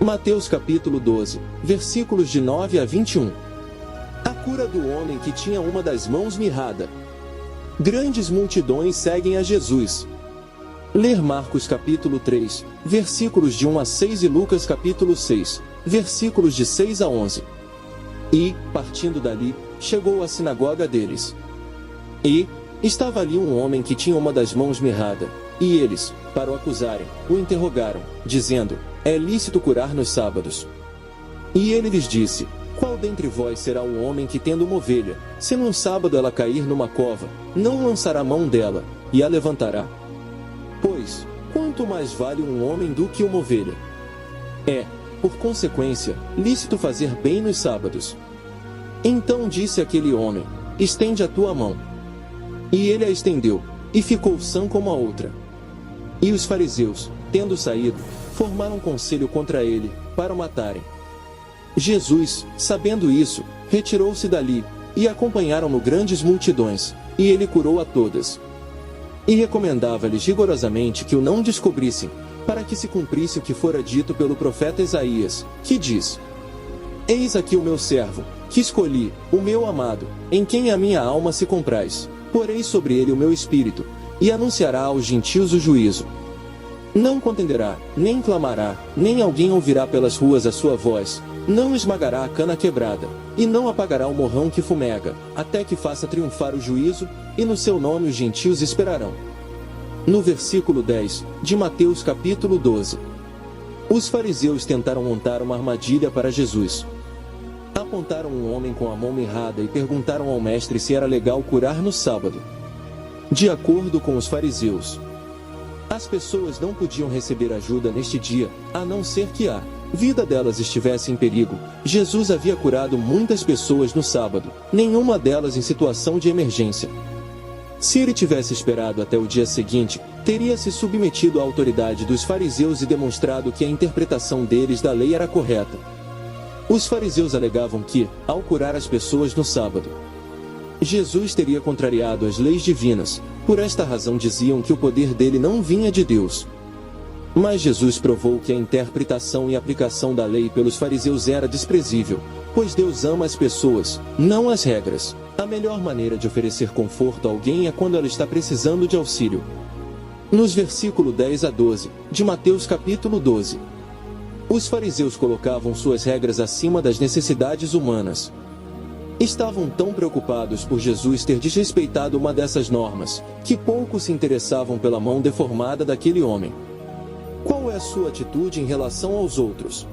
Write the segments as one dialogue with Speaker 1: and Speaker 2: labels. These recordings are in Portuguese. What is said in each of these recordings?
Speaker 1: Mateus capítulo 12, versículos de 9 a 21. A cura do homem que tinha uma das mãos mirrada. Grandes multidões seguem a Jesus. Ler Marcos capítulo 3, versículos de 1 a 6 e Lucas capítulo 6, versículos de 6 a 11. E, partindo dali, chegou à sinagoga deles. E estava ali um homem que tinha uma das mãos mirrada, e eles, para o acusarem, o interrogaram, dizendo: é lícito curar nos sábados? E ele lhes disse: qual dentre vós será um homem que, tendo uma ovelha, se num sábado ela cair numa cova, não lançará mão dela, e a levantará? Pois, quanto mais vale um homem do que uma ovelha? É, por consequência, lícito fazer bem nos sábados. Então disse aquele homem: estende a tua mão. E ele a estendeu, e ficou sã como a outra. E os fariseus, tendo saído, formaram conselho contra ele, para o matarem. Jesus, sabendo isso, retirou-se dali, e acompanharam-no grandes multidões, e ele curou a todas. E recomendava-lhes rigorosamente que o não descobrissem, para que se cumprisse o que fora dito pelo profeta Isaías, que diz: eis aqui o meu servo, que escolhi, o meu amado, em quem a minha alma se compraz. Porei sobre ele o meu espírito, e anunciará aos gentios o juízo. Não contenderá, nem clamará, nem alguém ouvirá pelas ruas a sua voz, não esmagará a cana quebrada, e não apagará o morrão que fumega, até que faça triunfar o juízo, e no seu nome os gentios esperarão. No versículo 10, de Mateus capítulo 12. Os fariseus tentaram montar uma armadilha para Jesus. Apontaram um homem com a mão mirrada e perguntaram ao mestre se era legal curar no sábado. De acordo com os fariseus, as pessoas não podiam receber ajuda neste dia, a não ser que a vida delas estivesse em perigo. Jesus havia curado muitas pessoas no sábado, nenhuma delas em situação de emergência. Se ele tivesse esperado até o dia seguinte, teria se submetido à autoridade dos fariseus e demonstrado que a interpretação deles da lei era correta. Os fariseus alegavam que, ao curar as pessoas no sábado, Jesus teria contrariado as leis divinas. Por esta razão diziam que o poder dele não vinha de Deus. Mas Jesus provou que a interpretação e aplicação da lei pelos fariseus era desprezível, pois Deus ama as pessoas, não as regras. A melhor maneira de oferecer conforto a alguém é quando ela está precisando de auxílio. Nos versículos 10 a 12, de Mateus capítulo 12. Os fariseus colocavam suas regras acima das necessidades humanas. Estavam tão preocupados por Jesus ter desrespeitado uma dessas normas, que pouco se interessavam pela mão deformada daquele homem. Qual é a sua atitude em relação aos outros?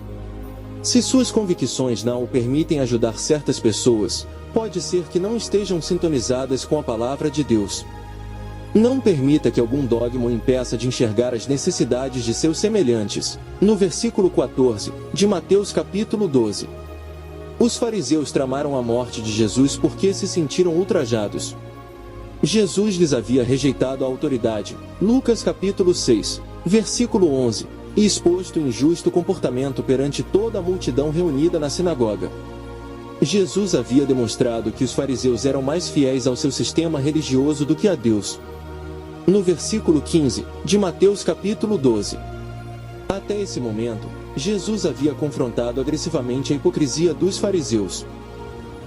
Speaker 1: Se suas convicções não o permitem ajudar certas pessoas, pode ser que não estejam sintonizadas com a palavra de Deus. Não permita que algum dogma o impeça de enxergar as necessidades de seus semelhantes. No versículo 14, de Mateus capítulo 12. Os fariseus tramaram a morte de Jesus porque se sentiram ultrajados. Jesus lhes havia rejeitado a autoridade. Lucas capítulo 6, versículo 11, e exposto injusto comportamento perante toda a multidão reunida na sinagoga. Jesus havia demonstrado que os fariseus eram mais fiéis ao seu sistema religioso do que a Deus. No versículo 15, de Mateus capítulo 12. Até esse momento, Jesus havia confrontado agressivamente a hipocrisia dos fariseus.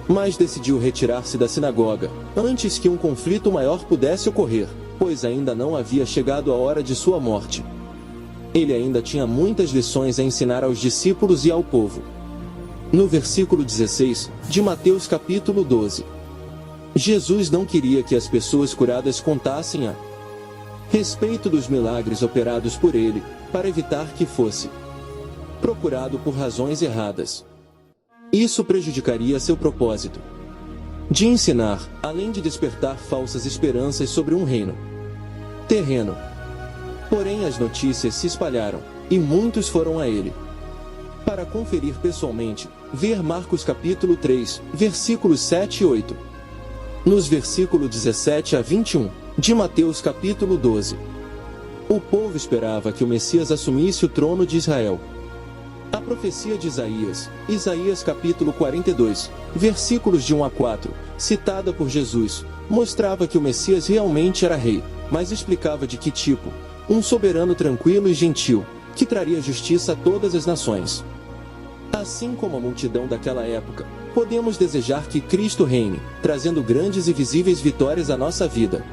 Speaker 1: Mas decidiu retirar-se da sinagoga, antes que um conflito maior pudesse ocorrer, pois ainda não havia chegado a hora de sua morte. Ele ainda tinha muitas lições a ensinar aos discípulos e ao povo. No versículo 16, de Mateus capítulo 12. Jesus não queria que as pessoas curadas contassem a respeito dos milagres operados por ele, para evitar que fosse procurado por razões erradas. Isso prejudicaria seu propósito de ensinar, além de despertar falsas esperanças sobre um reino terreno. Porém as notícias se espalharam, e muitos foram a ele. Para conferir pessoalmente, ver Marcos capítulo 3, versículos 7 e 8. Nos versículos 17 a 21, de Mateus capítulo 12. O povo esperava que o Messias assumisse o trono de Israel. A profecia de Isaías, Isaías capítulo 42, versículos de 1 a 4, citada por Jesus, mostrava que o Messias realmente era rei, mas explicava de que tipo: um soberano tranquilo e gentil, que traria justiça a todas as nações. Assim como a multidão daquela época, podemos desejar que Cristo reine, trazendo grandes e visíveis vitórias à nossa vida.